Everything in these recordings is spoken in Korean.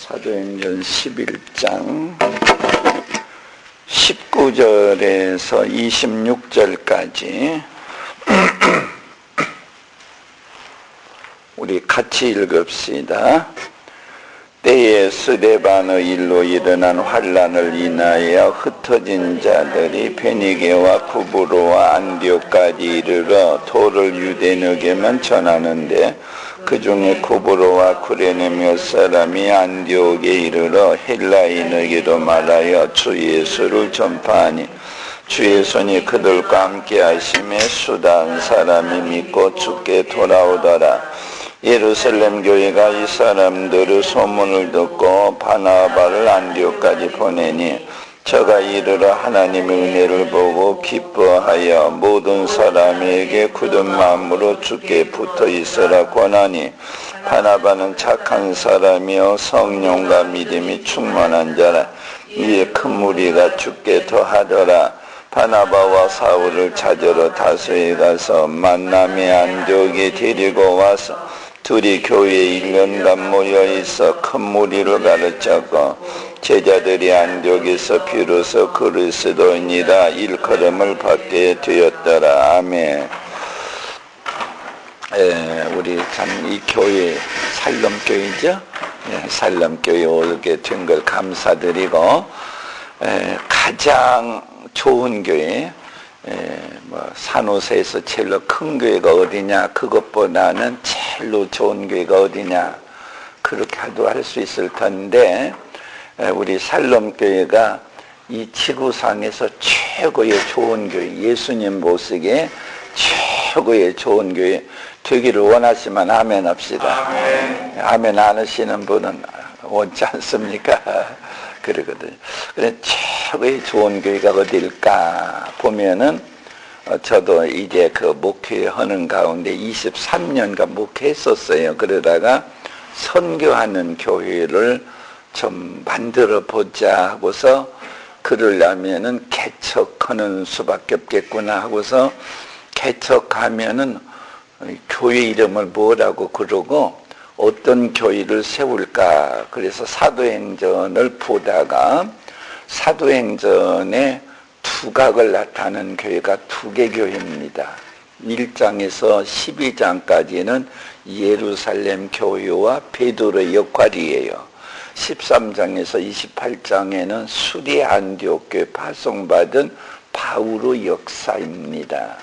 사도행전 11장 19절에서 26절까지 우리 같이 읽읍시다. 때에 스데반의 일로 일어난 환란을 인하여 흩어진 자들이 베니게와 구브로와 안디옥까지 이르러 도를 유대인에게만 전하는데 그 중에 구브로와 쿠레네 몇 사람이 안디옥에 이르러 헬라인에게도 말하여 주 예수를 전파하니 주의 손이 그들과 함께 하심에 수단 사람이 믿고 주께 돌아오더라. 예루살렘 교회가 이 사람들의 소문을 듣고 바나바를 안디옥까지 보내니 저가 이르러 하나님의 은혜를 보고 기뻐하여 모든 사람에게 굳은 마음으로 주께 붙어 있으라 권하니 바나바는 착한 사람이요 성령과 믿음이 충만한 자라. 이에 큰 무리가 주께 더하더라. 바나바와 사울을 찾으러 다소에 가서 만남의 안디옥에 데리고 와서 둘이 교회에 1년간 모여있어 큰 무리를 가르쳤고 제자들이 안디옥에서 비로소 그리스도인이라 일컬음을 받게 되었더라. 아멘. 우리 참 이 교회 살럼교회죠. 살럼교회 오게 된 걸 감사드리고 가장 좋은 교회 산호세에서 제일로 큰 교회가 어디냐, 그것보다는 제일로 좋은 교회가 어디냐, 그렇게 하도 할 수 있을 텐데 우리 살롬교회가 이 지구상에서 최고의 좋은 교회, 예수님 모시기에 최고의 좋은 교회 되기를 원하시면 아멘 합시다. 아멘 안 하시는 분은 원치 않습니까? 그러거든요. 그래 최고의 좋은 교회가 어딜까 보면은 저도 이제 그 목회 하는 가운데 23년간 목회했었어요. 그러다가 선교하는 교회를 좀 만들어 보자 하고서 그러려면은 개척하는 수밖에 없겠구나 하고서 개척하면은 교회 이름을 뭐라고 그러고 어떤 교회를 세울까. 그래서 사도행전을 보다가 사도행전에 두각을 나타내는 교회가 두 개 교회입니다. 1장에서 12장까지는 예루살렘 교회와 베드로의 역할이에요. 13장에서 28장에는 수리 안디옥 교회 파송받은 바울의 역사입니다.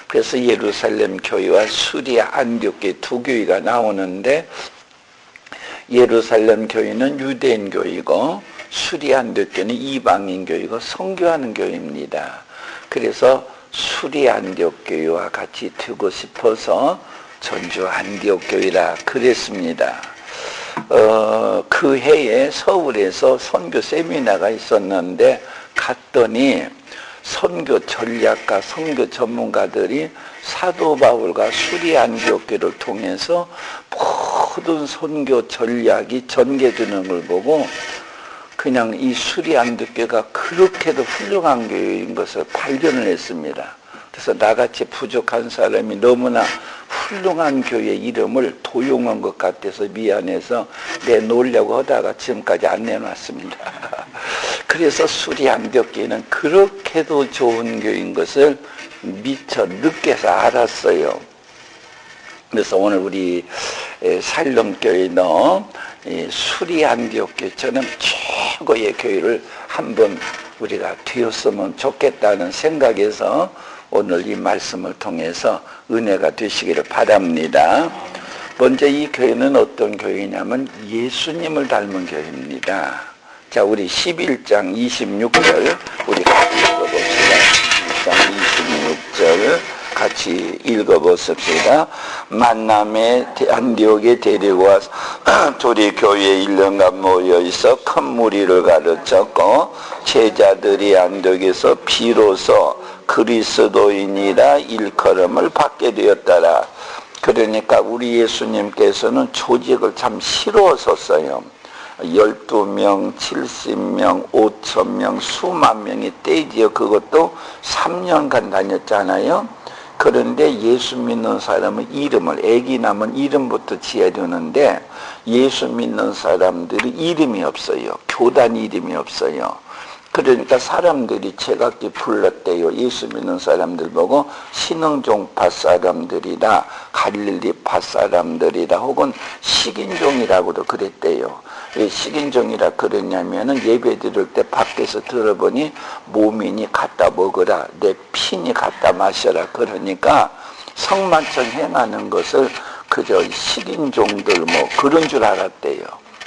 그래서 예루살렘 교회와 수리 안디옥 교회 두 교회가 나오는데 예루살렘 교회는 유대인 교회이고 수리 안디옥 교회는 이방인 교회이고 선교하는 교회입니다. 그래서 수리 안디옥 교회와 같이 두고 싶어서 전주 안디옥 교회라 그랬습니다. 그 해에 서울에서 선교 세미나가 있었는데 갔더니 선교 전략가, 선교 전문가들이 사도 바울과 수리 안디옥 교회를 통해서 모든 선교 전략이 전개되는 걸 보고 그냥 이 수리 안디옥 교회가 그렇게도 훌륭한 교회인 것을 발견을 했습니다. 그래서 나같이 부족한 사람이 너무나 훌륭한 교회 이름을 도용한 것 같아서 미안해서 내놓으려고 하다가 지금까지 안 내놨습니다. 그래서 수리 안디옥 교회는 그렇게도 좋은 교회인 것을 미처 늦게서 알았어요. 그래서 오늘 우리 살림교회는 수리 안디옥 교회처럼 최고의 교회를 한번 우리가 되었으면 좋겠다는 생각에서 오늘 이 말씀을 통해서 은혜가 되시기를 바랍니다. 먼저 이 교회는 어떤 교회냐면 예수님을 닮은 교회입니다. 자, 우리 11장 26절 우리 같이 읽어봅시다. 11장 26절 같이 읽어보십시다. 만남의 안디옥에 데리고 와서 둘이 교회에 1년간 모여있어 큰 무리를 가르쳤고 제자들이 안디옥에서 비로소 그리스도인이라 일컬음을 받게 되었더라. 그러니까 우리 예수님께서는 조직을 참 싫어하셨어요. 12명, 70명, 5,000명, 수만 명이 떼지요. 그것도 3년간 다녔잖아요. 그런데 예수 믿는 사람은 이름을, 애기 낳으면 이름부터 지어야 되는데 예수 믿는 사람들이 이름이 없어요. 교단 이름이 없어요. 그러니까 사람들이 제각기 불렀대요. 예수 믿는 사람들 보고 신흥종파 사람들이다, 갈릴리파 사람들이다, 혹은 식인종이라고도 그랬대요. 왜 식인종이라 그랬냐면은 예배 드릴 때 밖에서 들어보니 모민이 갖다 먹으라, 내 피니 갖다 마셔라. 그러니까 성만청 행하는 것을 그저 식인종들 뭐 그런 줄 알았대요.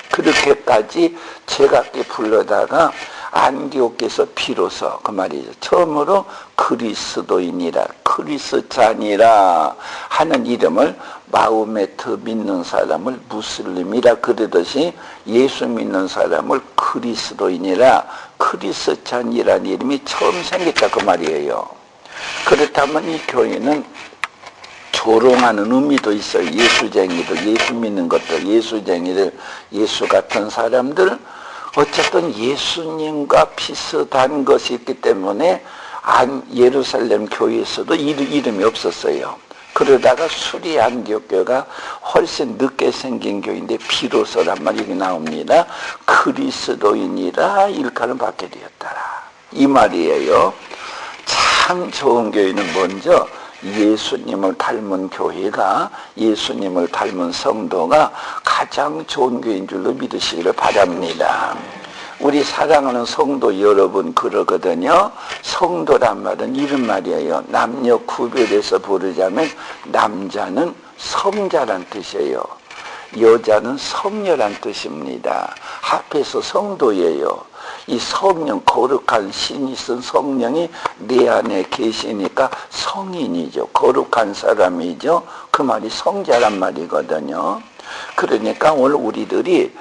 그렇게까지 제각기 불러다가 안디옥에서 비로소 그 말이죠. 처음으로 그리스도인이라, 크리스찬이라 하는 이름을, 마호메트 믿는 사람을 무슬림이라 그러듯이 예수 믿는 사람을 그리스도인이라, 크리스찬이라는 이름이 처음 생겼다 그 말이에요. 그렇다면 이 교회는 조롱하는 의미도 있어요. 예수쟁이들, 예수 믿는 것들, 예수쟁이들, 예수 같은 사람들, 어쨌든 예수님과 비슷한 것이 있기 때문에 예루살렘 교회에서도 이름이 없었어요. 그러다가 수리 안디옥 교회가 훨씬 늦게 생긴 교회인데 비로소란 말이 나옵니다. 그리스도인이라 일컬음 받게 되었더라, 이 말이에요. 참 좋은 교회는 먼저 예수님을 닮은 교회가, 예수님을 닮은 성도가 가장 좋은 교회인 줄로 믿으시기를 바랍니다. 우리 사랑하는 성도 여러분 그러거든요. 성도란 말은 이런 말이에요. 남녀 구별해서 부르자면 남자는 성자란 뜻이에요. 여자는 성녀란 뜻입니다. 합해서 성도예요. 이 성령, 거룩한 신이 쓴 성령이 내 안에 계시니까 성인이죠. 거룩한 사람이죠. 그 말이 성자란 말이거든요. 그러니까 오늘 우리들이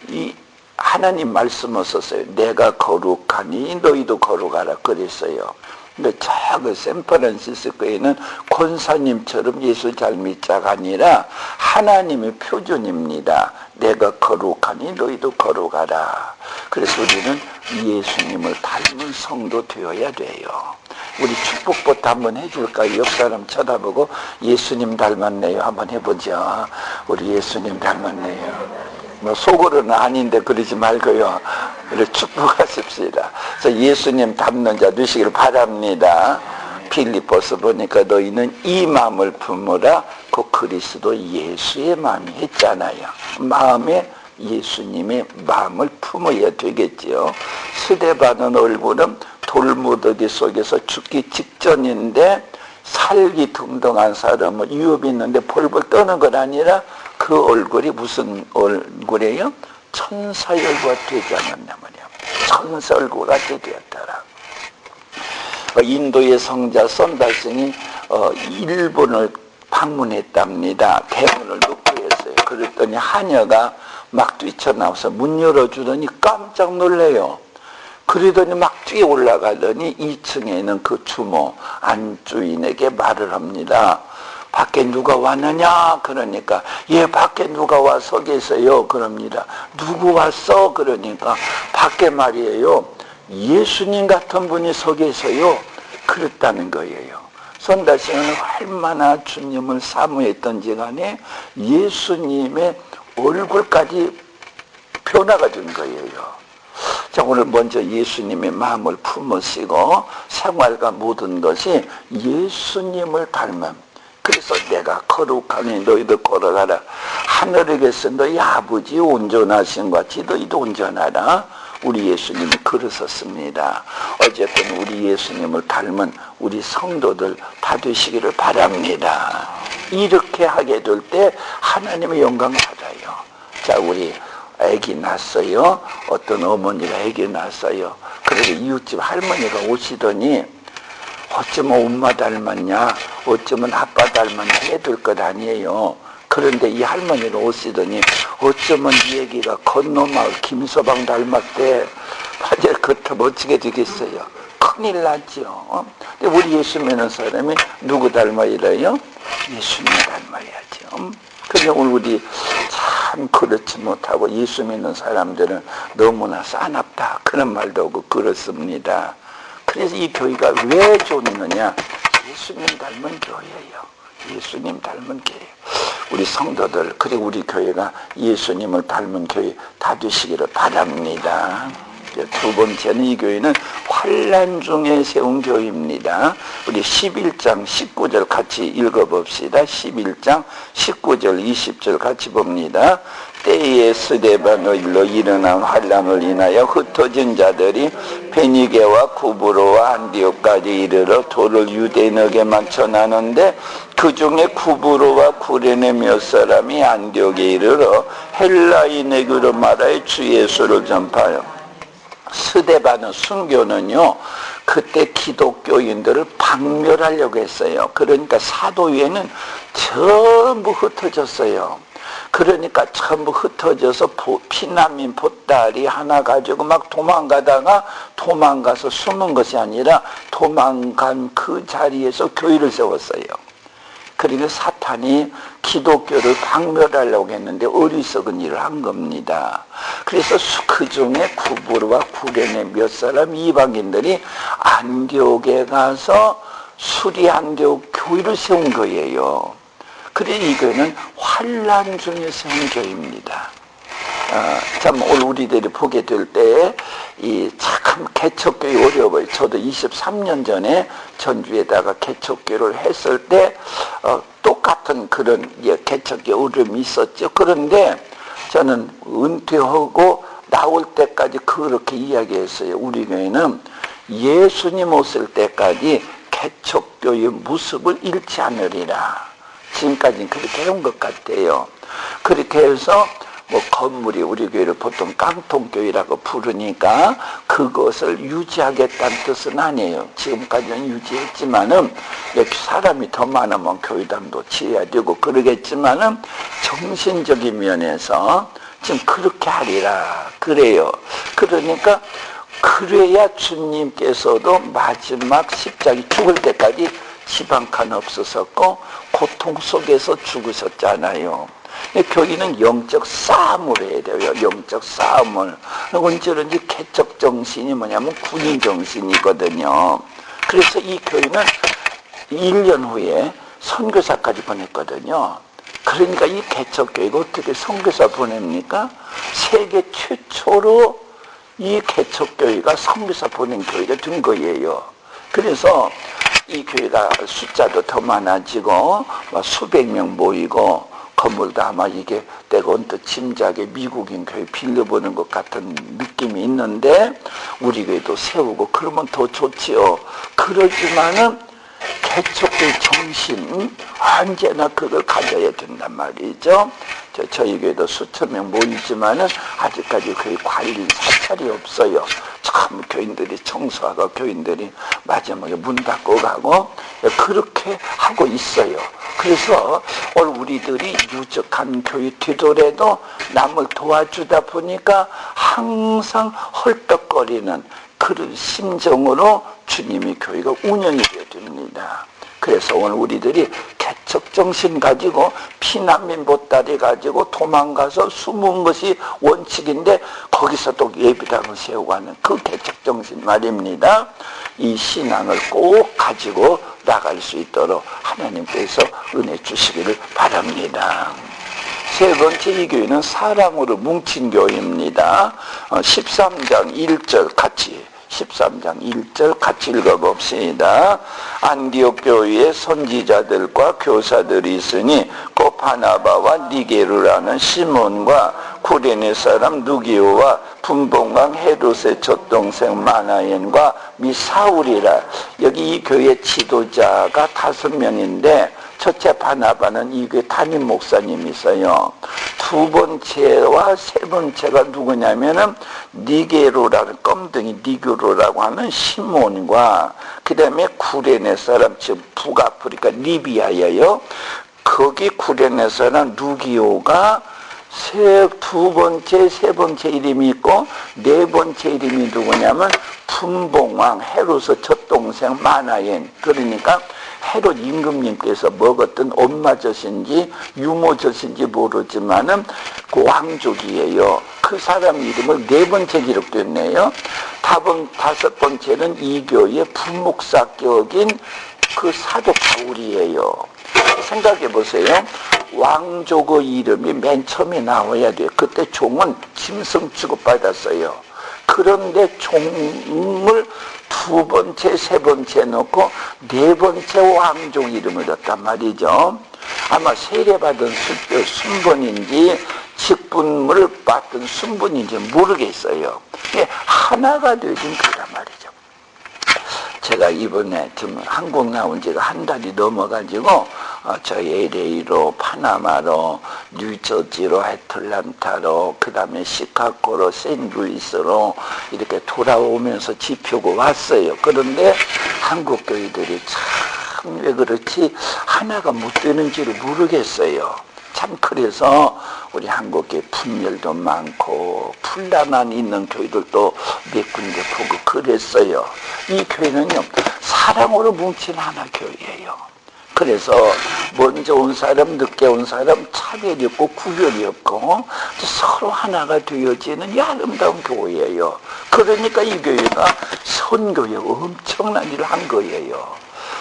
이 하나님 말씀을 썼어요. 내가 거룩하니 너희도 거룩하라 그랬어요. 근데 저 샌프란시스코에는 권사님처럼 예수 잘 믿자가 아니라 하나님의 표준입니다. 내가 거룩하니 너희도 거룩하라. 그래서 우리는 예수님을 닮은 성도 되어야 돼요. 우리 축복부터 한번 해줄까요? 옆 사람 쳐다보고 예수님 닮았네요. 한번 해보죠. 우리 예수님 닮았네요. 뭐 속으로는 아닌데 그러지 말고요. 이렇게 축복하십시다. 그래서 예수님 닮는 자 되시기를 바랍니다. 빌립보서 보니까 너희는 이 마음을 품으라. 그 그리스도 예수의 마음이 했잖아요. 마음에 예수님의 마음을 품어야 되겠지요. 스데반은 얼굴은 돌무더기 속에서 죽기 직전인데 살기 등등한 사람은 위협이 있는데 벌벌 떠는 건 아니라 그 얼굴이 무슨 얼굴이에요? 천사의 얼굴 되지 않았냐 말이에요. 천사 얼굴 같이 되었더라. 인도의 성자 선달승이 일본을 방문했답니다. 대문을 놓고 했어요. 그랬더니 하녀가 막 뛰쳐나와서 문 열어주더니 깜짝 놀래요. 그러더니 막 뛰어 올라가더니 2층에 있는 그 주모 안주인에게 말을 합니다. 밖에 누가 왔느냐? 그러니까 예, 밖에 누가 와 서 계세요. 그럽니다. 누구 왔어? 그러니까 밖에 말이에요, 예수님 같은 분이 서 계세요. 그랬다는 거예요. 선달씨는 얼마나 주님을 사모했던지 간에 예수님의 얼굴까지 변화가 된 거예요. 자, 오늘 먼저 예수님의 마음을 품으시고 생활과 모든 것이 예수님을 닮은, 그래서 내가 거룩하니 너희도 거룩하라. 하늘에 계신 너희 아버지 온전하신 것 같이 너희도 온전하라. 우리 예수님이 그러셨습니다. 어쨌든 우리 예수님을 닮은 우리 성도들 다 되시기를 바랍니다. 이렇게 하게 될 때 하나님의 영광 받아요. 자, 우리 아기 낳았어요. 어떤 어머니가 아기 낳았어요. 그래서 이웃집 할머니가 오시더니 어쩌면 엄마 닮았냐, 어쩌면 아빠 닮았냐 해야 될 것 아니에요. 그런데 이 할머니가 오시더니 어쩌면 이 얘기가 건너마을 김서방 닮았대. 맞아요. 그렇다 멋지게 되겠어요. 큰일 났죠. 근데 우리 예수 믿는 사람이 누구 닮아이래요? 예수님 닮아야죠. 근데 오늘 우리 참 그렇지 못하고 예수 믿는 사람들은 너무나 싸납다 그런 말도 하고 그렇습니다. 그래서 이 교회가 왜 좋느냐? 예수님 닮은 교회예요. 예수님 닮은 교회. 우리 성도들, 그리고 우리 교회가 예수님을 닮은 교회 다 되시기를 바랍니다. 두 번째는 이 교회는 환난 중에 세운 교회입니다. 우리 11장 19절 같이 읽어봅시다. 11장 19절 20절 같이 봅니다. 때에 스데반의 일로 일어난 환난을 인하여 흩어진 자들이 베니게와 구브로와 안디옥까지 이르러 돌을 유대인에게만 전하는데 그 중에 구브로와 구레네 몇 사람이 안디옥에 이르러 헬라인에게로 말하여 주 예수를 전파하여. 스데반은 순교는요, 그때 기독교인들을 박멸하려고 했어요. 그러니까 사도회는 전부 흩어졌어요. 그러니까 전부 흩어져서 피난민 보따리 하나 가지고 막 도망가서 숨은 것이 아니라 도망간 그 자리에서 교회를 세웠어요. 그러니까 사탄이 기독교를 박멸하려고 했는데 어리석은 일을 한 겁니다. 그래서 그 중에 구브로와 구레네 몇 사람 이방인들이 안디옥에 가서 수리안디옥 교회를 세운 거예요. 그래서 이 교회는 환난 중에 세운 교회입니다. 참 오늘 우리들이 보게 될 때 참 개척교회 어려워요. 저도 23년 전에 전주에다가 개척교회를 했을 때 똑같은 그런 개척교회 어려움이 있었죠. 그런데 저는 은퇴하고 나올 때까지 그렇게 이야기했어요. 우리 교회는 예수님 오실 때까지 개척교회의 모습을 잃지 않으리라. 지금까지는 그렇게 해온 것 같아요. 그렇게 해서 건물이 우리 교회를 보통 깡통교회라고 부르니까 그것을 유지하겠다는 뜻은 아니에요. 지금까지는 유지했지만은 여기 사람이 더 많으면 교회당도 지어야 되고 그러겠지만은 정신적인 면에서 지금 그렇게 하리라 그래요. 그러니까 그래야 주님께서도 마지막 십자기 죽을 때까지 지방칸 없으셨고 고통 속에서 죽으셨잖아요. 교회는 영적 싸움을 해야 돼요. 영적 싸움을. 언제든지 개척 정신이 뭐냐면 군인 정신이거든요. 그래서 이 교회는 1년 후에 선교사까지 보냈거든요. 그러니까 이 개척 교회가 어떻게 선교사 보냅니까? 세계 최초로 이 개척 교회가 선교사 보낸 교회가 된 거예요. 그래서 이 교회가 숫자도 더 많아지고 수백 명 모이고 건물도 아마 이게 내가 언뜻 짐작에 미국인 교회 빌려보는 것 같은 느낌이 있는데 우리 교회도 세우고 그러면 더 좋지요. 그러지만은 개척교회 정신 언제나 그걸 가져야 된단 말이죠. 저희 교회도 수천 명 모이지만은 아직까지 교회 관리 사찰이 없어요. 참 교인들이 청소하고 교인들이 마지막에 문 닫고 가고 그렇게 하고 있어요. 그래서 오늘 우리들이 유적한 교회 되더라도 남을 도와주다 보니까 항상 헐떡거리는 그런 심정으로 주님의 교회가 운영이 되어야 됩니다. 그래서 오늘 우리들이 개척정신 가지고 피난민 보따리 가지고 도망가서 숨은 것이 원칙인데 거기서 또 예배당을 세우고 하는 그 개척정신 말입니다. 이 신앙을 꼭 가지고 나갈 수 있도록 하나님께서 은혜 주시기를 바랍니다. 세 번째, 이 교회는 사랑으로 뭉친 교회입니다. 13장 1절 같이 13장 1절 같이 읽어봅시다. 안디옥 교회에 선지자들과 교사들이 있으니 곧 바나바와 니게르라는 시몬과 구레네 사람 누기오와 분봉강 헤롯의 젖동생 마나엔과 미사울이라. 여기 이 교회 지도자가 5명인데 첫째 바나바는 이 교회 담임 목사님이 있어요. 두 번째와 세 번째가 누구냐면은 니게로라는 껌둥이 니게로라고 하는 시몬과 그 다음에 구레네 사람 지금 북아프리카 리비아예요. 거기 구레네 사람 누기오가 두 번째, 세 번째 이름이 있고 네 번째 이름이 누구냐면 분봉왕 헤롯의 젖동생 마나엔. 그러니까 헤롯 임금님께서 먹었던 엄마 젖인지 유모 젖인지 모르지만은 그 왕족이에요. 그 사람 이름을 네 번째 기록됐네요. 다섯 번째는 이 교회의 부목사격인 그 사도 바울이에요. 생각해 보세요. 왕족의 이름이 맨 처음에 나와야 돼요. 그때 종은 짐승 취급받았어요. 그런데 종을 두 번째, 세 번째 넣고 네 번째 왕족 이름을 넣었단 말이죠. 아마 세례받은 순번인지 직분을 받은 순번인지 모르겠어요. 하나가 되긴 그란 말이죠. 제가 이번에 좀 한국 나온 지가 한 달이 넘어가지고 저 LA로, 파나마로, 뉴저지로, 애틀란타로, 그 다음에 시카고로, 샌루이스로 이렇게 돌아오면서 집회고 왔어요. 그런데 한국 교회들이 참 왜 그렇지 하나가 못 되는지를 모르겠어요. 참 그래서 우리 한국에 분열도 많고 분란한 있는 교회들도 몇 군데 보고 그랬어요. 이 교회는요 사랑으로 뭉친 하나 교회예요. 그래서 먼저 온 사람, 늦게 온 사람 차별이 없고 구별이 없고 서로 하나가 되어지는 이 아름다운 교회예요. 그러니까 이 교회가 선교에 엄청난 일을 한 거예요.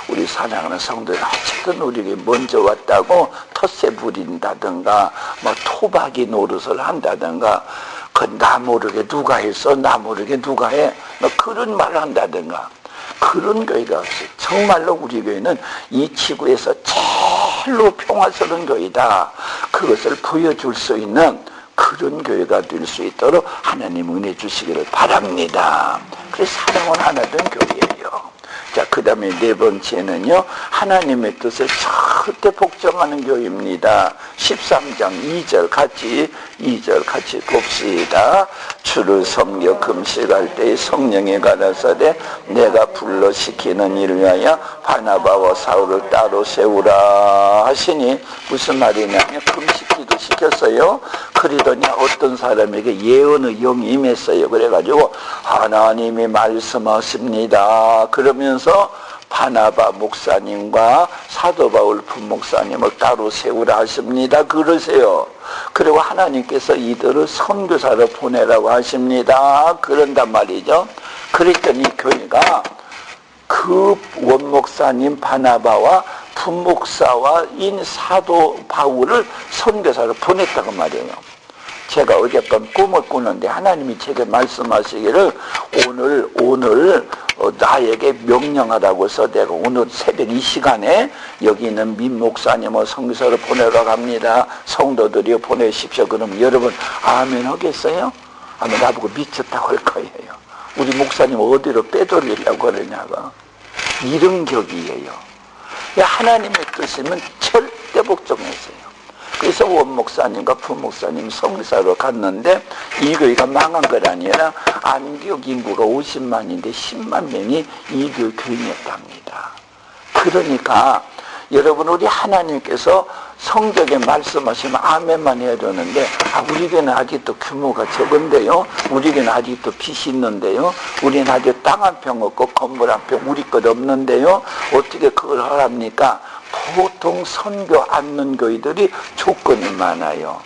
우리 사랑하는 성도들 어쨌든 우리에게 먼저 왔다고 텃세 부린다든가 뭐 토박이 노릇을 한다든가 그 나 모르게 누가 했어 나 모르게 누가 해 뭐 그런 말을 한다든가 그런 교회가 없어요. 정말로 우리 교회는 이 지구에서 제일로 평화스러운 교회다. 그것을 보여줄 수 있는 그런 교회가 될 수 있도록 하나님 은혜 주시기를 바랍니다. 그래서 사랑은 하나 된 교회예요. 자, 그 다음에 네 번째는요, 하나님의 뜻을 절대 복종하는 교회입니다. 13장 2절 같이 봅시다. 주를 섬겨 금식할 때에 성령이 가라사대 내가 불러 시키는 일을 위하여 바나바와 사울을 따로 세우라 하시니 무슨 말이냐면 금식기도 시켰어요. 그러더니 어떤 사람에게 예언의 영이 임했어요. 그래가지고 하나님이 말씀하십니다. 그러면서 바나바 목사님과 사도 바울 부목사님을 따로 세우라 하십니다. 그러세요. 그리고 하나님께서 이들을 선교사로 보내라고 하십니다. 그런단 말이죠. 그랬더니 교회가 그 원목사님 바나바와 부목사와 인 사도 바울을 선교사로 보냈다고 말이에요. 제가 어젯밤 꿈을 꾸는데 하나님이 제게 말씀하시기를 오늘 나에게 명령하라고 해서 내가 오늘 새벽 이 시간에 여기 있는 민 목사님을 선교사로 보내라고 합니다. 성도들이 보내십시오. 그럼 여러분 아멘 하겠어요? 아마 나보고 미쳤다고 할 거예요. 우리 목사님 어디로 빼돌리려고 그러냐고. 이런 격이에요. 하나님의 뜻이면 절대 복종했어요. 그래서 원목사님과 부목사님 성사로 갔는데 이 교회가 망한 것 아니라 안디옥 인구가 50만인데 10만 명이 이 교회 교인이었답니다. 그러니까 여러분 우리 하나님께서 성경에 말씀하시면 아멘만 해야 되는데 우리 교회는 아직도 규모가 적은데요. 우리 교회는 아직도 빚이 있는데요. 우리는 아직 땅 한 평 없고 건물 한 평 우리 것 없는데요. 어떻게 그걸 하랍니까? 보통 선교 않는 교회들이 조건이 많아요.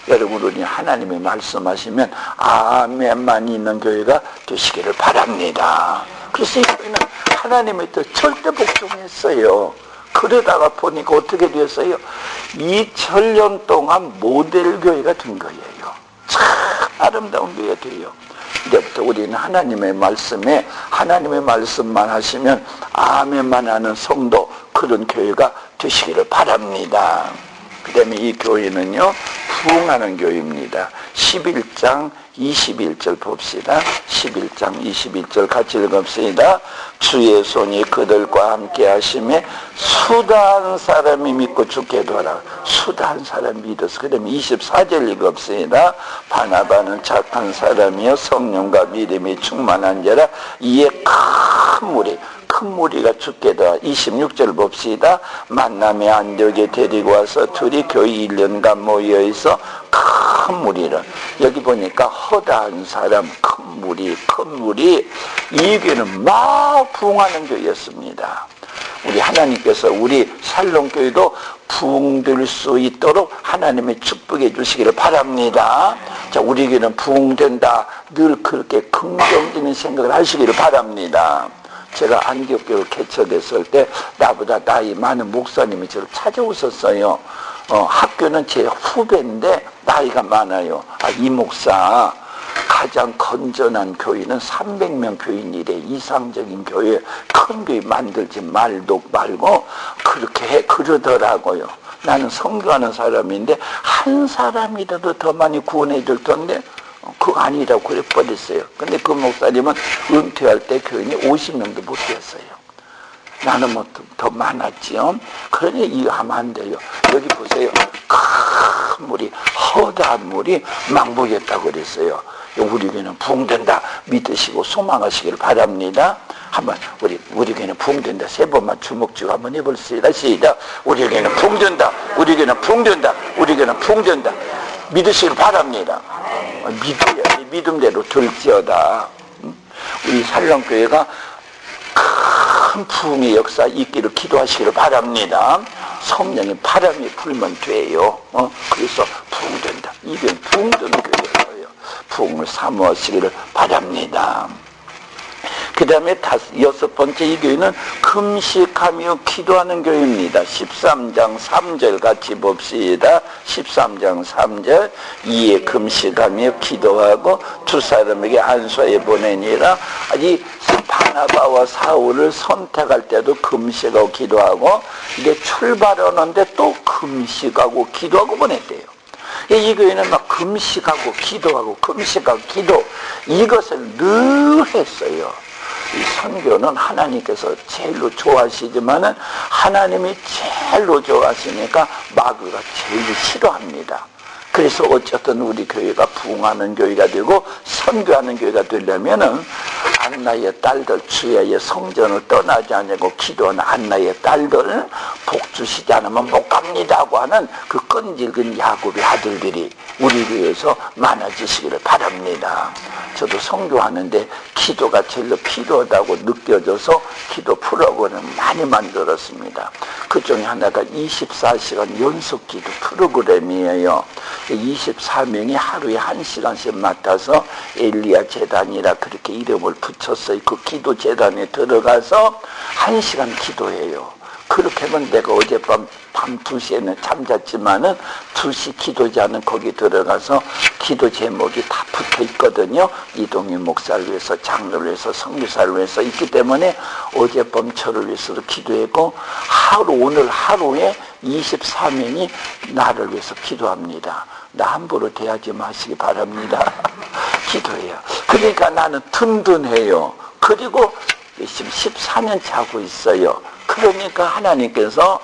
여러분 우리 하나님이 말씀하시면 아멘만 있는 교회가 되시기를 바랍니다. 그래서 이 교회는 하나님의 뜻 절대 복종했어요. 그러다가 보니까 어떻게 되었어요? 2000년 동안 모델 교회가 된 거예요. 참 아름다운 교회가 돼요. 이제부터 우리는 하나님의 말씀에 하나님의 말씀만 하시면 아멘만 하는 성도 그런 교회가 되시기를 바랍니다. 그 다음에 이 교회는요 부흥하는 교회입니다. 11장 21절 봅시다. 11장 21절 같이 읽읍시다. 주의 손이 그들과 함께 하심에 수다한 사람이 믿고 죽게도 하라. 수다한 사람 믿어서. 그 다음에 24절 읽읍시다. 바나바는 착한 사람이요 성령과 믿음이 충만한 자라 이에 큰 무리가 죽게도 하라. 26절 봅시다. 만남의 안디옥에 데리고 와서 둘이 교회 1년간 모여있어 큰 무리를 여기 보니까 허다한 사람 큰 무리 이 교회는 막 부흥하는 교회였습니다. 우리 하나님께서 우리 살롱교회도 부흥될 수 있도록 하나님의 축복해 주시기를 바랍니다. 자, 우리 교회는 부흥된다 늘 그렇게 긍정적인 생각을 하시기를 바랍니다. 제가 안디옥교를 개척했을 때 나보다 나이 많은 목사님이 저를 찾아오셨어요. 학교는 제 후배인데 나이가 많아요. 이 목사 가장 건전한 교회는 300명 교인이래. 이상적인 교회, 큰 교회 만들지 말고 그렇게 해. 그러더라고요. 나는 선교하는 사람인데 한 사람이라도 더 많이 구원해 줄 텐데 그거 아니라고 그래 버렸어요. 근데 그 목사님은 은퇴할 때 교인이 50명도 못 됐어요. 나는 뭐 더 많았지요. 그러니 이거 하면 안 돼요. 여기 보세요. 큰 물이, 허다한 물이 망보였다고 그랬어요. 우리 교회는 부흥된다 믿으시고 소망하시길 바랍니다. 한번 우리 교회는 부흥된다 3번만 주먹 쥐고 한번 해볼시다. 시작. 우리 교회는 부흥된다. 우리 교회는 부흥된다. 우리 교회는 부흥된다. 믿으시길 바랍니다. 믿어야 믿음대로 될지어다. 우리 살랑교회가 큰 부흥의 역사 있기를 기도하시기를 바랍니다. 성령의 바람이 불면 돼요. 그래서 부흥된다. 이게 부흥되는 교회예요. 부흥을 사모하시기를 바랍니다. 그 다음에 6번째 이 교회는 금식하며 기도하는 교회입니다. 13장 3절 같이 봅시다. 13장 3절 이에 금식하며 기도하고 두 사람에게 안수하여 보내니라. 이 바나바와 사울을 선택할 때도 금식하고 기도하고 이게 출발하는데 또 금식하고 기도하고 보냈대요. 이 교회는 막 금식하고 기도하고 금식하고 기도 이것을 늘 했어요. 이 선교는 하나님께서 제일로 좋아하시지만은 하나님이 제일로 좋아하시니까 마귀가 제일 싫어합니다. 그래서 어쨌든 우리 교회가 부흥하는 교회가 되고 선교하는 교회가 되려면은 안나의 딸들 주야의 성전을 떠나지 않고 기도하는 안나의 딸들 복 주시지 않으면 못 갑니다고 하는 그 끈질긴 야곱의 아들들이 우리 교회에서 많아지시기를 바랍니다. 저도 선교하는데 기도가 제일 필요하다고 느껴져서 기도 프로그램을 많이 만들었습니다. 그 중에 하나가 24시간 연속 기도 프로그램이에요. 24명이 하루에 1시간씩 맡아서 엘리야 재단이라 그렇게 이름을 붙였어요. 그 기도 재단에 들어가서 1시간 기도해요. 그렇게 하면 내가 어젯밤 2시에는 잠잤지만은 2시 기도자는 거기 들어가서 기도 제목이 다 붙어 있거든요. 이동희 목사를 위해서, 장로를 위해서, 선교사를 위해서 있기 때문에 어젯밤 저를 위해서도 기도했고 오늘 하루에 24명이 나를 위해서 기도합니다. 나 함부로 대하지 마시기 바랍니다. 기도해요. 그러니까 나는 든든해요. 그리고 지금 14년째 하고 있어요. 그러니까 하나님께서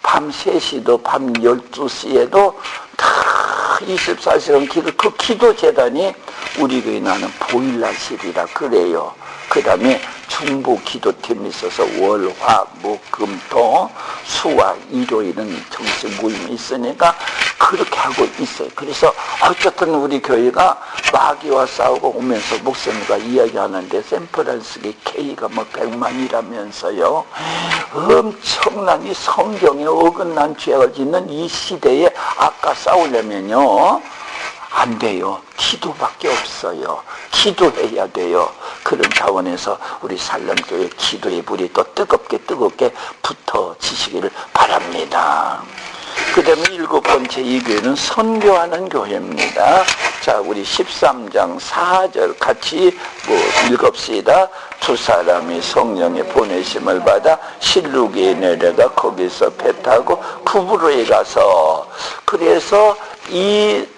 밤 3시도 밤 12시에도 다 24시간 기도, 그 기도 재단이 우리 교회 나는 보일러실이라 그래요. 그 다음에 중부 기도팀이 있어서 월, 화, 목, 금, 토, 수와 일요일은 정식 모임이 있으니까 그렇게 하고 있어요. 그래서 어쨌든 우리 교회가 마귀와 싸우고 오면서 목사님과 이야기하는데 샌프란시스코의 K가 뭐 100만이라면서요. 엄청난 이 성경에 어긋난 죄를 짓는 이 시대에 아까 싸우려면요. 안 돼요. 기도밖에 없어요. 기도해야 돼요. 그런 차원에서 우리 살렘교회 기도의 불이 또 뜨겁게 붙어지시기를 바랍니다. 그 다음에 7번째 이 교회는 선교하는 교회입니다. 자, 우리 13장 4절 같이 읽읍시다. 두 사람이 성령의 보내심을 받아 실루기에 내려가 거기서 배 타고 구브로에 가서 그래서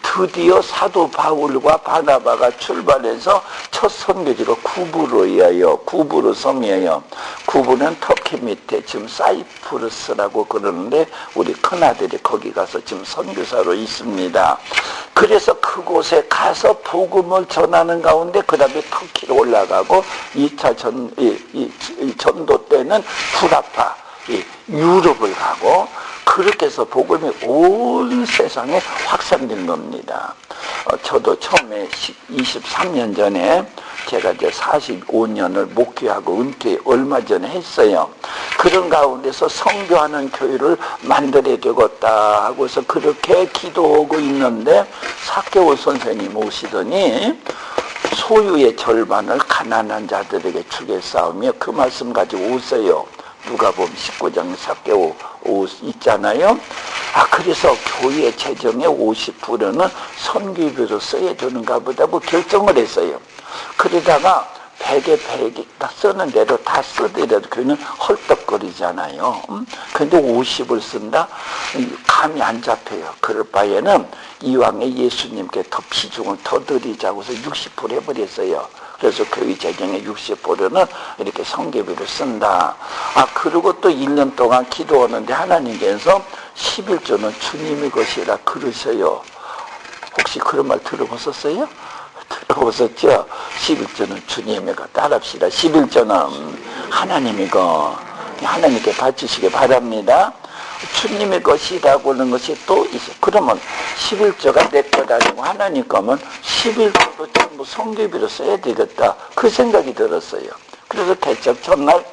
드디어 사도 바울과 바나바가 출발해서 첫 선교지가 구브로예요. 구브로 섬이에요. 구브는 터키 밑에 지금 사이프러스라고 그러는데 우리 큰아들이 거기 가서 지금 선교사로 있습니다. 그래서 그곳에 가서 복음을 전하는 가운데 그 다음에 터키로 올라가고 2차 전도 때는 구라파 유럽을 가고 그렇게 해서 복음이 온 세상에 확산된 겁니다. 저도 처음에 23년 전에 제가 이제 45년을 목회하고 은퇴 얼마 전에 했어요. 그런 가운데서 선교하는 교회를 만들어야 되겠다 하고서 그렇게 기도하고 있는데 사개월 선생님 오시더니 소유의 절반을 가난한 자들에게 주겠사오며 그 말씀 가지고 오세요. 누가복음 19장 4개 5 있잖아요. 그래서 교회 재정의 50%는 선교비로 써야 되는가 보다 결정을 했어요. 그러다가 100에 100이 쓰는 대로 다 쓰더라도 교회는 헐떡거리잖아요. 근데 50을 쓴다? 감이 안 잡혀요. 그럴 바에는 이왕에 예수님께 더 비중을 더 드리자고 해서 60% 해버렸어요. 그래서 교회 재정의 60%는 이렇게 성교비를 쓴다. 그리고 또 1년 동안 기도하는데 하나님께서 11조는 주님의 것이라 그러셔요. 혹시 그런 말 들어보셨어요? 들어보셨죠? 11조는 주님의 것. 따라합시다. 11조는 하나님의 것. 하나님께 바치시기 바랍니다. 주님의 것이라고 하는 것이 또 있어요. 그러면 11조가 내 것 아니고 하나님 거면 11조도 전부 성교비로 써야 되겠다. 그 생각이 들었어요. 그래서 대책 첫날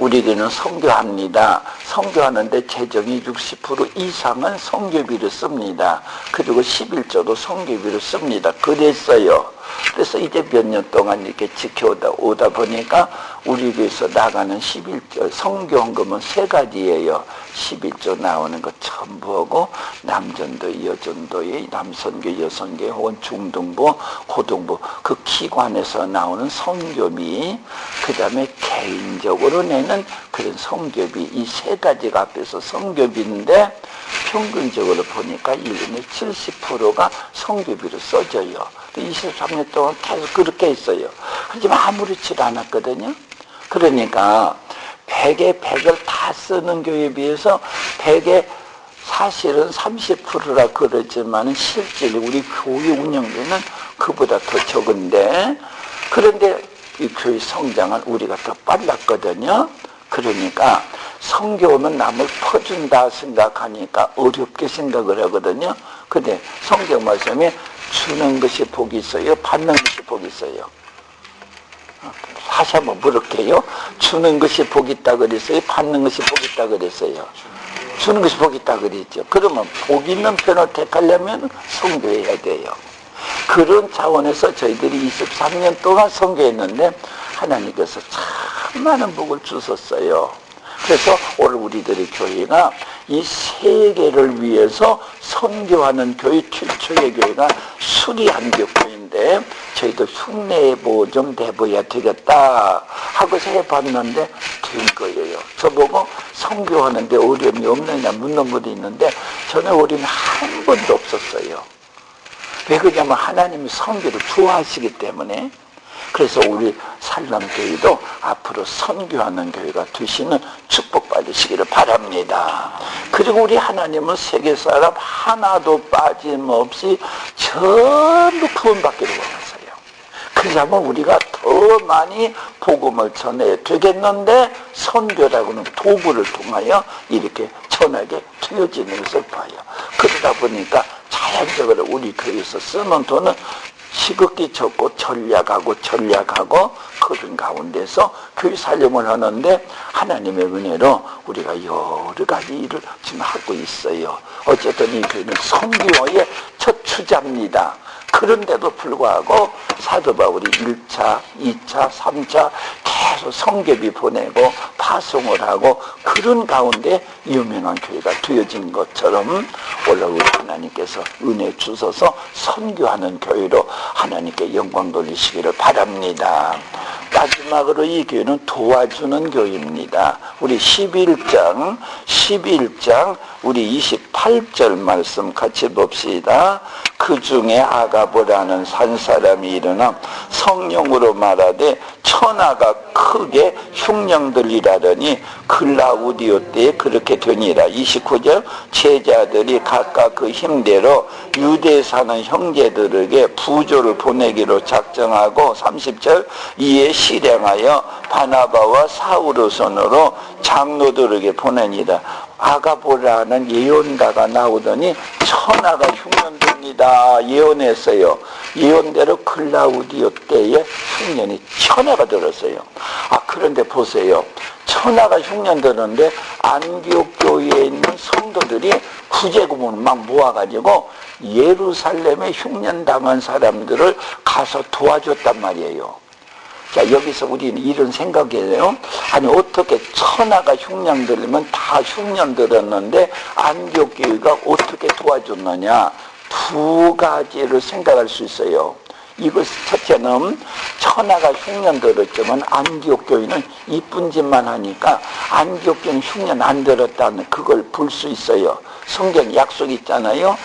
우리 교회는 선교합니다. 선교하는데 재정이 60% 이상은 선교비를 씁니다. 그리고 11조도 선교비를 씁니다. 그랬어요. 그래서 이제 몇 년 동안 이렇게 지켜오다 보니까 우리 교회에서 나가는 11조 선교헌금은 3가지예요. 11조 나오는 것 전부하고 남전도, 여전도의 남선교, 여선교, 혹은 중등부, 고등부 그 기관에서 나오는 선교비, 그 다음에 개인적으로 내는 그런 선교비, 이 3가지가 앞에서 선교비인데 평균적으로 보니까 1년에 70%가 선교비로 써져요. 23년 동안 계속 그렇게 했어요. 하지만 아무렇지 않았거든요. 그러니까 100에 100을 다 쓰는 교회에 비해서 100에 사실은 30%라 그러지만 실질로 우리 교회 운영비는 그보다 더 적은데, 그런데 이 교회 성장은 우리가 더 빨랐거든요. 그러니까 성교는 남을 퍼준다 생각하니까 어렵게 생각을 하거든요. 근데 성경 말씀에 주는 것이 복이 있어요? 받는 것이 복이 있어요? 다시 한번 물을게요. 주는 것이 복이 있다 그랬어요? 받는 것이 복이 있다 그랬어요? 주는 것이 복이 있다 그랬죠. 그러면 복 있는 편을 택하려면 선교해야 돼요. 그런 차원에서 저희들이 23년 동안 선교했는데 하나님께서 참 많은 복을 주셨어요. 그래서 오늘 우리들의 교회가 이 세계를 위해서 선교하는 교회, 최초의 교회가 수리안교회인데 저희도 흉내보 좀 내봐야 되겠다 하고서 해봤는데 된 거예요. 저보고 선교하는데 어려움이 없느냐 묻는 분도 있는데 저는 어려움이 한 번도 없었어요. 왜 그러냐면 하나님이 선교를 좋아하시기 때문에. 그래서 우리 살람교회도 앞으로 선교하는 교회가 되시는 축복 받으시기를 바랍니다. 그리고 우리 하나님은 세계 사람 하나도 빠짐없이 전부 구원받기를 원하세요. 그러자면 우리가 더 많이 복음을 전해야 되겠는데 선교라고는 도구를 통하여 이렇게 전하게 되어지는 것을 봐요. 그러다 보니까 자연적으로 우리 교회에서 쓰는 돈은 시극기 적고 전략하고 그런 가운데서 교회 살림을 하는데 하나님의 은혜로 우리가 여러 가지 일을 지금 하고 있어요. 어쨌든 이 교회는 선교의 첫 주자입니다. 그런데도 불구하고 사도 바울이 1차, 2차, 3차 계속 선교비 보내고 파송을 하고 그런 가운데 유명한 교회가 되어진 것처럼 오늘 우리 하나님께서 은혜 주셔서 선교하는 교회로 하나님께 영광 돌리시기를 바랍니다. 마지막으로 이 교회는 도와주는 교회입니다. 우리 11장 우리 28절 말씀 같이 봅시다. 그 중에 아가보라는 산 사람이 일어나 성령으로 말하되 천하가 크게 흉령들이라더니 글라우디오 때에 그렇게 되니라. 29절 제자들이 각각 그 힘대로 유대에 사는 형제들에게 부조를 보내기로 작정하고 30절 이에 실행하여 바나바와 사울의 손으로 장로들에게 보내니라. 아가보라는 예언가가 나오더니 천하가 흉년됩니다 예언했어요. 예언대로 클라우디오 때에 흉년이 천하가 들었어요. 그런데 보세요. 천하가 흉년들었는데 안디옥교회에 있는 성도들이 구제구문을 막 모아가지고 예루살렘에 흉년당한 사람들을 가서 도와줬단 말이에요. 자, 여기서 우리는 이런 생각이에요. 아니, 어떻게 천하가 흉년들면 다 흉년들었는데 안디옥교회가 어떻게 도와줬느냐. 두 가지를 생각할 수 있어요. 이것 첫째는 천하가 흉년 들었지만 안디옥 교회는 이쁜 짓만 하니까 안디옥 교회는 흉년 안 들었다는 그걸 볼 수 있어요. 성경에 약속이 있잖아요.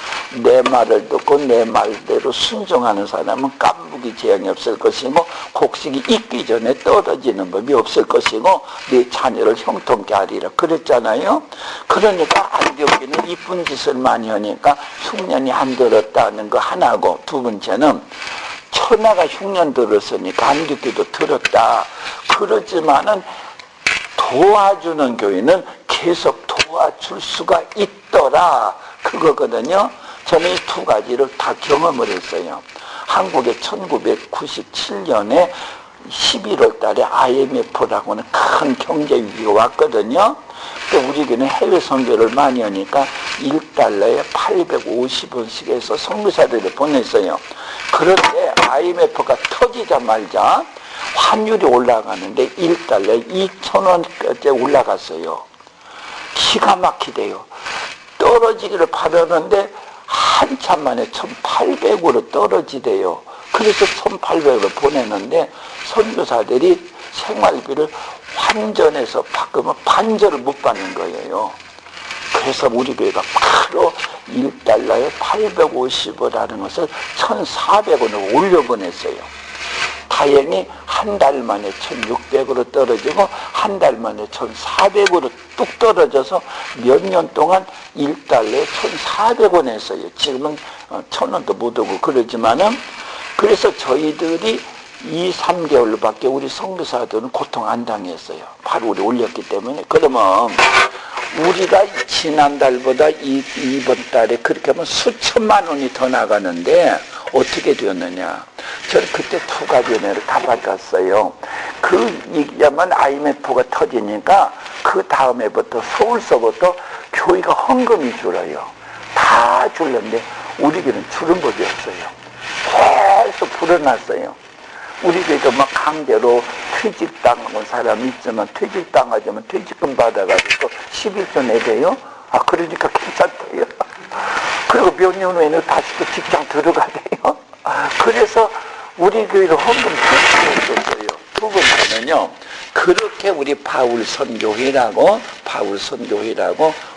내 말을 듣고 내 말대로 순종하는 사람은 깐부기 재앙이 없을 것이고 곡식이 익기 전에 떨어지는 법이 없을 것이고 네 자녀를 형통케 하리라 그랬잖아요. 그러니까 안디옥 교회는 이쁜 짓을 많이 하니까 흉년이 안 들었다는 거 하나고, 두 번째는 천하가 흉년 들었으니까 안디옥교회도 들었다. 그렇지만은 도와주는 교회는 계속 도와줄 수가 있더라. 그거거든요. 저는 이 두 가지를 다 경험을 했어요. 한국에 1997년에 11월 달에 IMF라고 하는 큰 경제 위기가 왔거든요. 우리 교회는 해외 선교를 많이 하니까 1달러에 850원씩 해서 선교사들을 보냈어요. 그런데 IMF가 터지자마자 환율이 올라가는데 1달러에 2,000원까지 올라갔어요. 기가 막히대요. 떨어지기를 바라는데 한참 만에 1,800으로 떨어지대요. 그래서 1,800으로 보내는데 선교사들이 생활비를 환전해서 바꾸면 반절을 못 받는 거예요. 그래서 우리 교회가 바로 1달러에 850원이라는 것을 1,400원으로 올려보냈어요. 다행히 한 달 만에 1,600으로 떨어지고 한 달 만에 1,400으로 뚝 떨어져서 몇 년 동안 1달러에 1,400원 했어요. 지금은 1,000원도 못 오고 그러지만은, 그래서 저희들이 2, 3개월밖에 우리 선교사들은 고통 안 당했어요. 바로 우리 올렸기 때문에. 그러면 우리가 지난달보다 이번 달에 그렇게 하면 수천만 원이 더 나가는데 어떻게 되었느냐. 저는 그때 두 가지 은혜를 다 받았어요. 그 얘기하면 IMF가 터지니까 그 다음에부터 서울서부터 교회가 헌금이 줄어요. 다 줄는데 우리 교회는 줄은 법이 없어요. 계속 불어났어요. 우리 교회도 막 강제로 퇴직당한 사람이 있지만 퇴직당하자면 퇴직금 받아가지고 11조 내대요. 아, 그러니까 괜찮대요. 그리고 몇 년 후에는 다시 또 직장 들어가대요. 그래서 우리 교회로 헌금 퇴직을 했었어요. 두 번째는요, 그렇게 우리 바울 선교회라고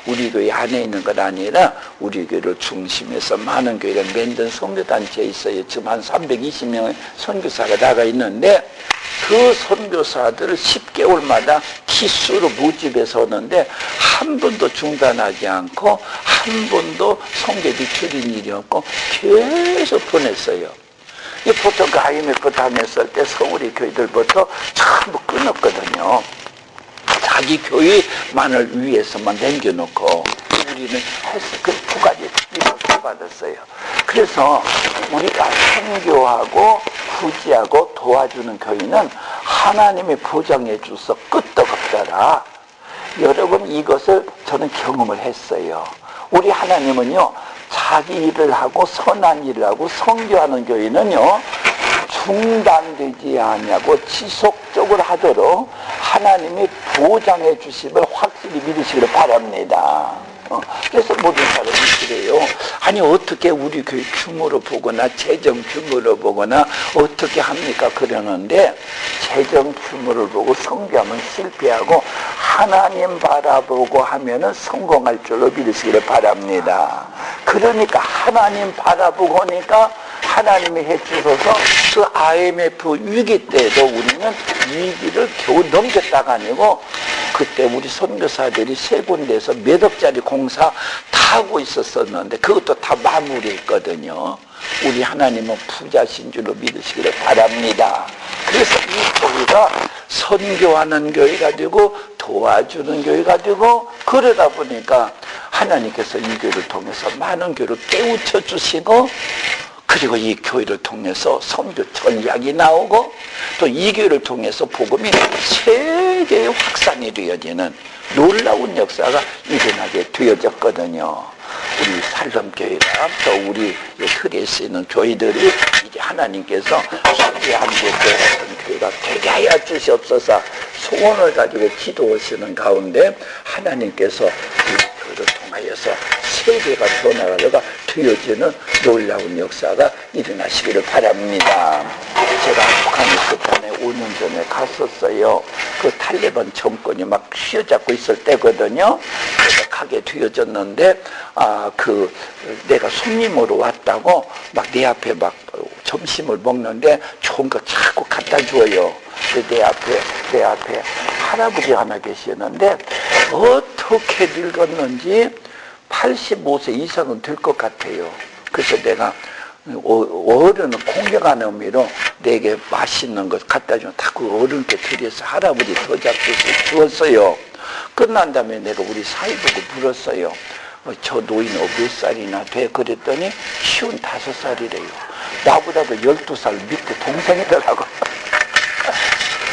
우리 교회 안에 있는 것 아니라 우리 교회를 중심해서 많은 교회가 만든 선교단체에 있어요. 지금 한 320명의 선교사가 나가 있는데 그 선교사들을 10개월마다 기수로 모집해서 오는데 한 번도 중단하지 않고 한 번도 성교비 줄인 일이 없고 계속 보냈어요. 보통 그 IMF 다녔을 때 서울의 교회들부터 전부 끊었거든요. 자기 교회만을 위해서만 남겨놓고 우리는 해서 그 두 가지 리포트 받았어요. 그래서 우리가 선교하고 구제하고 도와주는 교회는 하나님이 보장해 주서 끄떡없더라. 여러분, 이것을 저는 경험을 했어요. 우리 하나님은요, 자기 일을 하고 선한 일을 하고 선교하는 교회는요 중단되지 않냐고 지속적으로 하도록 하나님이 보장해 주심을 확실히 믿으시기를 바랍니다. 그래서 모든 사람이 그래요. 아니, 어떻게 우리 교회 규모로 보거나 재정 규모로 보거나 어떻게 합니까? 그러는데 재정 규모를 보고 선교하면 실패하고 하나님 바라보고 하면은 성공할 줄로 믿으시기를 바랍니다. 그러니까 하나님 바라보고 하니까 하나님이 해주셔서 그 IMF 위기 때도 우리는 위기를 겨우 넘겼다가 아니고 그때 우리 선교사들이 세 군데에서 몇 억짜리 공사 다 하고 있었었는데 그것도 다 마무리했거든요. 우리 하나님은 부자신 줄로 믿으시기를 바랍니다. 그래서 이 교회가 선교하는 교회가 되고 도와주는 교회가 되고 그러다 보니까 하나님께서 이 교회를 통해서 많은 교회를 깨우쳐 주시고 그리고 이 교회를 통해서 선교 전략이 나오고 또 이 교회를 통해서 복음이 세계에 확산이 되어지는 놀라운 역사가 일어나게 되어졌거든요. 우리 살림교회가 또 우리 틀에 쓰이는 교회들이 이제 하나님께서 수리한국의 같은 교회가 되게 하여 주시옵소서 소원을 가지고 기도하시는 가운데 하나님께서 이 교회를 통하여서 세계가 변화가 되어지는 놀라운 역사가 일어나시기를 바랍니다. 제가 아프가니스탄에 5년 전에 갔었어요. 그 탈레반 정권이 막 휘어잡고 있을 때거든요. 그래서 가게 되어졌는데 내가 손님으로 왔다고 막 내 앞에 막 점심을 먹는데 좋은 거 자꾸 갖다 줘요. 내 앞에 할아버지 하나 계시는데 어떻게 늙었는지 85세 이상은 될 것 같아요. 그래서 내가 어른은 공경하는 의미로 내게 맛있는 것 갖다 주면 다 그 어른께 드려서 할아버지 더 잡수서 주었어요. 끝난 다음에 내가 우리 사이보고 물었어요. 저 노인은 몇 살이나 돼? 그랬더니 55살이래요. 나보다도 12살 밑에 동생이더라고.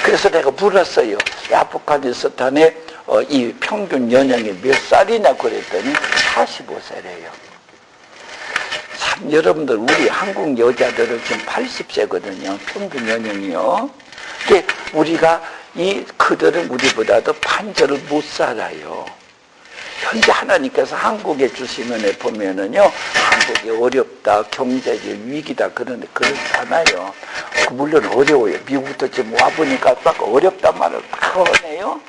그래서 내가 물었어요. 아프가니스탄에 이 평균 연령이 몇 살이냐 그랬더니 45세래요. 참 여러분들 우리 한국 여자들은 지금 80세거든요. 평균 연령이요. 근데 우리가 그들은 우리보다도 반절을 못 살아요. 현재 하나님께서 한국에 주신 은혜 보면은요, 한국이 어렵다, 경제적 위기다, 그런데 그렇지 않아요. 물론 어려워요. 미국부터 지금 와보니까 딱 어렵단 말을 다 하네요.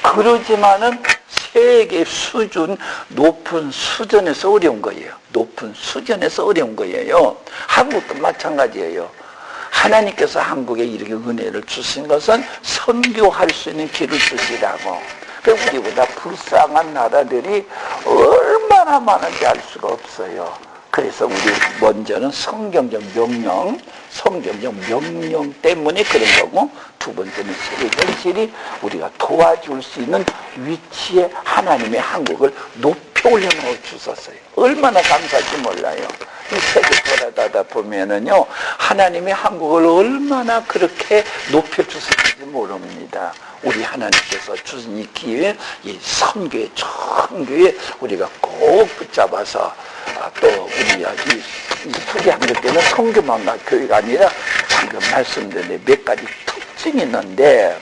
그러지만은 세계 수준, 높은 수준에서 어려운 거예요. 높은 수준에서 어려운 거예요. 한국도 마찬가지예요. 하나님께서 한국에 이렇게 은혜를 주신 것은 선교할 수 있는 길을 주시라고. 우리보다 불쌍한 나라들이 얼마나 많은지 알 수가 없어요. 그래서 우리 먼저는 성경적 명령 때문에 그런 거고, 두 번째는 세계 현실이 우리가 도와줄 수 있는 위치에 하나님의 한국을 높이 올려놓아 주셨어요. 얼마나 감사할지 몰라요. 이 세계 돌아다니다 보면은요, 하나님의 한국을 얼마나 그렇게 높여주셨는지 모릅니다. 우리 하나님께서 주신 이 기회, 이 선교의 청교에 우리가 꼭 붙잡아서 또 우리가 이 수리한국 때는 선교만 교회가 아니라 방금 말씀드린 몇 가지 특징이 있는데,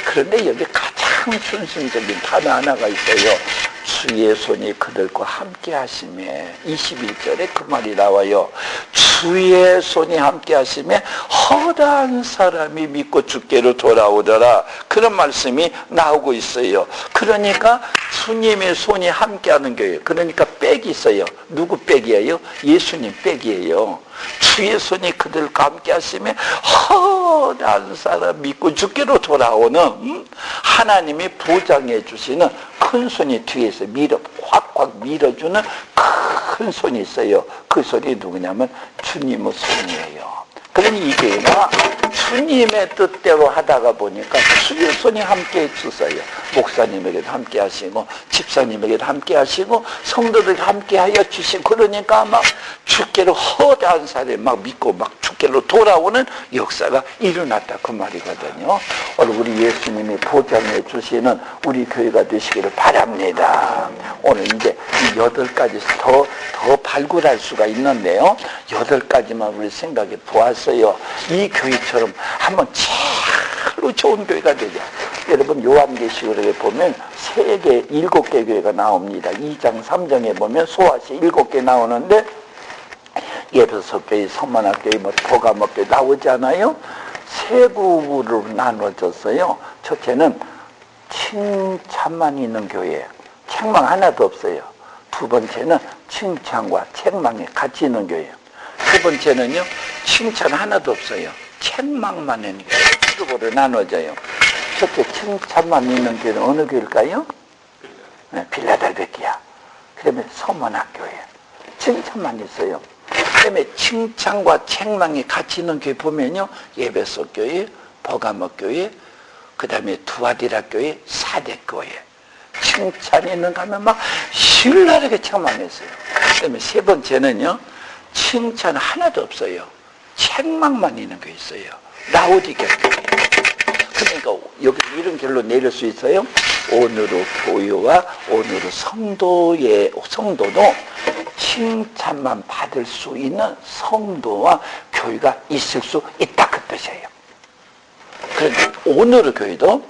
그런데 여기 가장 중심적인 단어 하나가 있어요. 주의 손이 그들과 함께 하심에, 21절에 그 말이 나와요. 주의 손이 함께 하심에 허다한 사람이 믿고 주께로 돌아오더라. 그런 말씀이 나오고 있어요. 그러니까 주님의 손이 함께하는 교회. 그러니까 백이 있어요. 누구 백이에요? 예수님 백이에요. 주의 손이 그들과 함께 하심에 허다한 사람 믿고 주께로 돌아오는 하나님이 보장해 주시는 큰 손이 뒤에서 확 밀어주는 큰 손이 있어요. 그 손이 누구냐면 주님의 손이에요. 그러니 이 교회가 주님의 뜻대로 하다가 보니까 주의 손이 함께 해주세요. 목사님에게도 함께 하시고 집사님에게도 함께 하시고 성도들에게 함께 하여 주시고, 그러니까 막 주께로 허다한 사람이 막 믿고 막 주께로 돌아오는 역사가 일어났다 그 말이거든요. 오늘 우리 예수님이 보장해 주시는 우리 교회가 되시기를 바랍니다. 오늘 이제 이 8가지 더 발굴할 수가 있는데요. 8가지만 우리 생각해 보았어요. 이 교회처럼 한번 제일로 좋은 교회가 되자. 여러분 요한계시록에 보면 세계 7개 교회가 나옵니다. 2장 3장에 보면 소아시 7개 나오는데 에베소 교회, 서머나 교회, 보가모 교회 나오잖아요. 세 그룹으로 나눠졌어요. 첫째는 칭찬만 있는 교회, 책망 하나도 없어요. 두 번째는 칭찬과 책망이 같이 있는 교회. 세 번째는요, 칭찬 하나도 없어요. 책망만 있는 교회. 그룹으로 나눠져요. 첫째 칭찬만 있는 교회는 어느 교회일까요? 네, 빌라델베키아. 그 다음에 서머나교회. 칭찬만 있어요. 그 다음에 칭찬과 책망이 같이 있는 교회 보면요, 에베소 교회, 버가모 교회, 그 다음에 두아디라 교회, 사대 교회. 칭찬이 있는가 하면 막 신랄하게 책망했어요. 그 다음에 세 번째는요, 칭찬 하나도 없어요. 책망만 있는 게 있어요. 라오디게 교회. 그러니까 여기 이런 결로 내릴 수 있어요. 오늘의 교회와 오늘의 성도도 칭찬만 받을 수 있는 성도와 교회가 있을 수 있다, 그 뜻이에요. 그런데 오늘의 교회도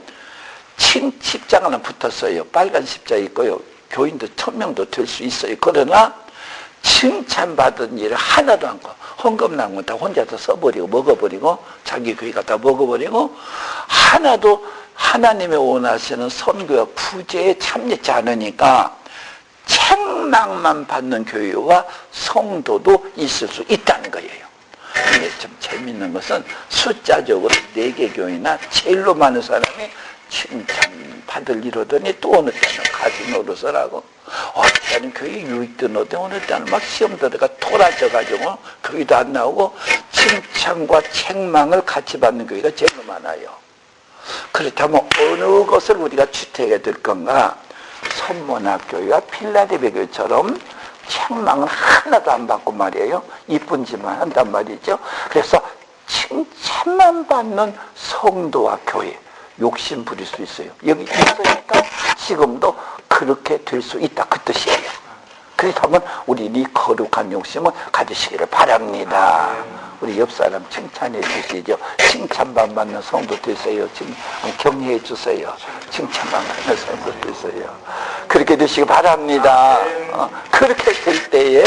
십자가는 붙었어요. 빨간 십자가 있고요. 교인도 1000명도 될 수 있어요. 그러나 칭찬받은 일을 하나도 않고 헌금 나온 건 다 혼자서 써버리고 먹어버리고 자기 교회 갖다 먹어버리고 하나도 하나님의 원하시는 선교와 구제에 참여치 않으니까 책망만 받는 교회와 성도도 있을 수 있다는 거예요. 근데 좀 재밌는 것은 숫자적으로 4개 교회나 제일로 많은 사람이 칭찬받을 이러더니 또 어느 때는 가지 노릇을 하고 어느 때는 교회 유익도 넣되 어느 때는 막 시험 들어가 토라져가지고 교회도 안 나오고 칭찬과 책망을 같이 받는 교회가 제일 많아요. 그렇다면 어느 것을 우리가 주택해야 될 건가? 선문학교회와 필라델피아 교회처럼 책망은 하나도 안 받고 말이에요. 이쁜 짓만 한단 말이죠. 그래서 칭찬만 받는 성도와 교회, 욕심 부릴 수 있어요. 여기 있으니까 지금도 그렇게 될 수 있다, 그 뜻이에요. 그렇다면 우리 이 거룩한 욕심을 가지시기를 바랍니다. 우리 옆 사람 칭찬해 주시죠. 칭찬만 받는 성도 되세요. 격려해 주세요. 칭찬만 받는 성도 되세요. 그렇게 되시기 바랍니다. 그렇게 될 때에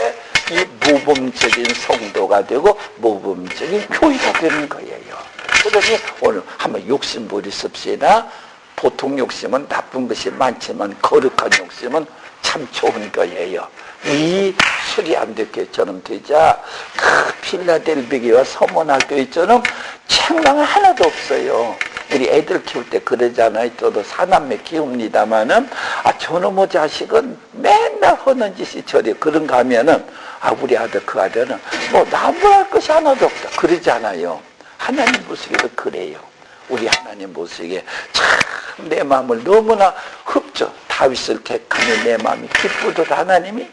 이 모범적인 성도가 되고 모범적인 교회가 되는 거예요. 그러니 오늘 한번 욕심 부리십시다. 보통 욕심은 나쁜 것이 많지만 거룩한 욕심은 참 좋은 거예요. 이 수리안대교회처럼 되자 그 필라델피아와 서문학교회처럼 책망 하나도 없어요. 우리 애들 키울 때 그러잖아요. 저도 사남매 키웁니다마는 저놈의 자식은 맨날 하는 짓이 저래. 그런가 하면은 우리 아들 그 아들은 뭐 나무랄 것이 하나도 없다 그러잖아요. 하나님 보시기에도 그래요. 우리 하나님 보시기에 참 내 마음을 너무나 흡죠. 다윗을 택하며 내 마음이 기쁘도록 하나님이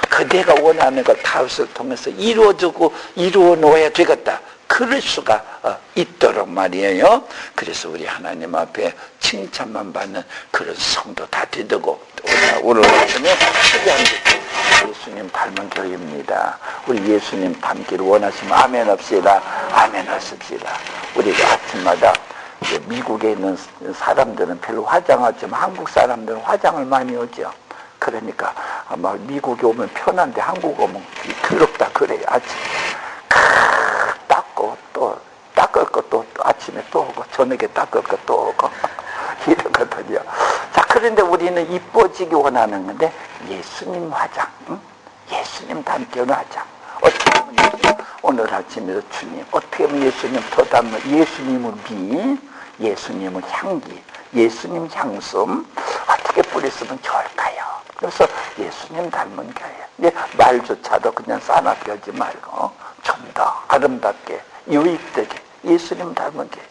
그대가 원하는 걸 다윗을 통해서 이루어주고 이루어 놓아야 되겠다. 그럴 수가 있도록 말이에요. 그래서 우리 하나님 앞에 칭찬만 받는 그런 성도 다 되고 오늘 아침에 예수님 닮은 교회입니다. 우리 예수님 닮기를 원하시면 아멘 합시다. 아멘 하십시다. 우리가 아침마다 미국에 있는 사람들은 별로 화장하지만 한국 사람들은 화장을 많이 하죠. 그러니까 아마 미국에 오면 편한데 한국 오면 더럽다 그래요. 아침에 닦고 또 닦을 것도 아침에 또 오고 저녁에 닦을 것도 오고 이러거든요. 자, 그런데 우리는 이뻐지기 원하는 건데 예수님 화장, 예수님 닮기는 화장. 어떻게 하면 오늘 아침에도 주님 어떻게 하면 예수님 더 닮은 예수님의 미, 예수님의 향기, 예수님 향숨 어떻게 뿌렸으면 좋을까요? 그래서 예수님 닮은 교회. 말조차도 그냥 싸납게 하지 말고 좀 더 아름답게 유익되게 예수님 닮은 교회.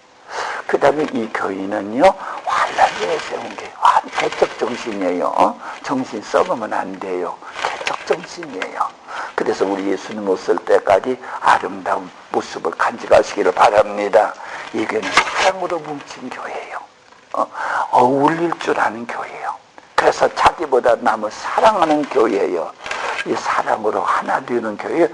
그 다음에 이 교회는요 환란중에 세운 교회. 개척 정신이에요. 정신 썩으면 안 돼요. 개척 정신이에요. 그래서 우리 예수님 오실 때까지 아름다운 모습을 간직하시기를 바랍니다. 이 교회는 사랑으로 뭉친 교회예요. 어울릴 줄 아는 교회예요. 그래서 자기보다 남을 사랑하는 교회예요. 이 사랑으로 하나 되는 교회.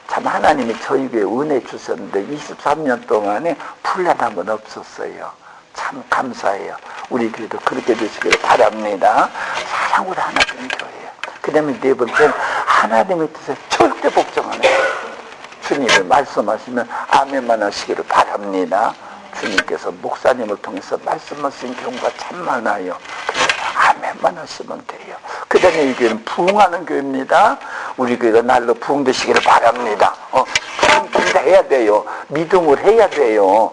참 하나님이 저희 교회에 은혜 주셨는데 23년 동안에 불난한 건 없었어요. 참 감사해요. 우리 교회도 그렇게 되시기를 바랍니다. 사랑으로 하나 되는 교회예요. 그 다음에 네 번째는 하나님의 뜻에 절대 복종 안 해요. 주님을 말씀하시면 아멘만 하시기를 바랍니다. 주님께서 목사님을 통해서 말씀하신 경우가 참 많아요. 아멘만 하시면 돼요. 그 다음에 이 교회는 부흥하는 교회입니다. 우리 교회가 날로 부흥되시기를 바랍니다. 부흥 해야 돼요. 믿음을 해야 돼요.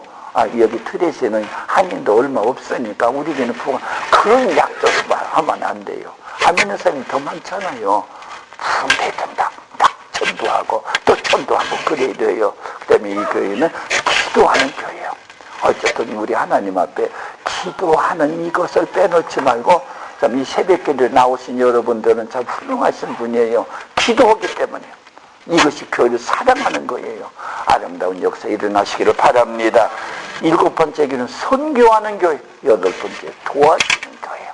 여기 트레시는 한인도 얼마 없으니까 우리 교회는 부흥, 그런 약속을 하면 안 돼요. 아멘의 사람이 더 많잖아요. 부흥돼야 된다. 막 전도하고 또 전도하고 그래야 돼요. 그 다음에 이 교회는 기도하는 교회예요. 어쨌든 우리 하나님 앞에 기도하는 이것을 빼놓지 말고 참 이 새벽기도에 나오신 여러분들은 참 훌륭하신 분이에요. 기도하기 때문에 이것이 교회를 사랑하는 거예요. 아름다운 역사 일어나시기를 바랍니다. 7번째 교회는 선교하는 교회, 8번째 도와주는 교회.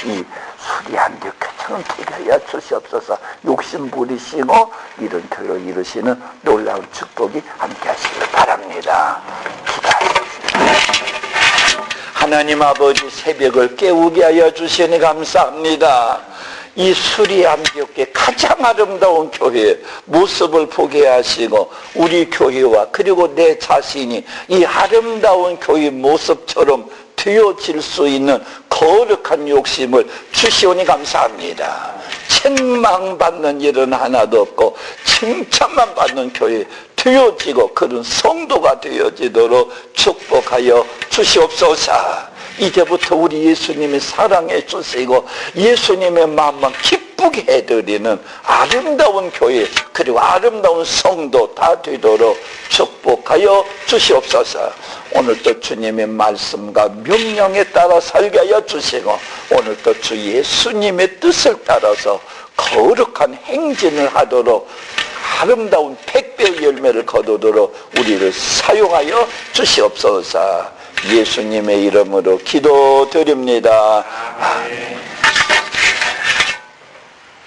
이 수리한 교회처럼 되게 하여 주시옵소서. 욕심 부리시고 이런 교회를 이루시는 놀라운 축복이 함께 하시기를 바랍니다. 기도하겠습니다. 하나님 아버지, 새벽을 깨우게 하여 주시니 감사합니다. 이 수리안디옥교회 가장 아름다운 교회의 모습을 보게 하시고 우리 교회와 그리고 내 자신이 이 아름다운 교회 모습처럼 되어질 수 있는 거룩한 욕심을 주시오니 감사합니다. 책망받는 일은 하나도 없고 칭찬만 받는 교회 되어지고 그런 성도가 되어지도록 축복하여 주시옵소서. 이제부터 우리 예수님이 사랑해 주시고 예수님의 마음만 기쁘게 해드리는 아름다운 교회 그리고 아름다운 성도 다 되도록 축복하여 주시옵소서. 오늘도 주님의 말씀과 명령에 따라 살게 하여 주시고 오늘도 주 예수님의 뜻을 따라서 거룩한 행진을 하도록 아름다운 100배의 열매를 거두도록 우리를 사용하여 주시옵소서. 예수님의 이름으로 기도드립니다. 아멘.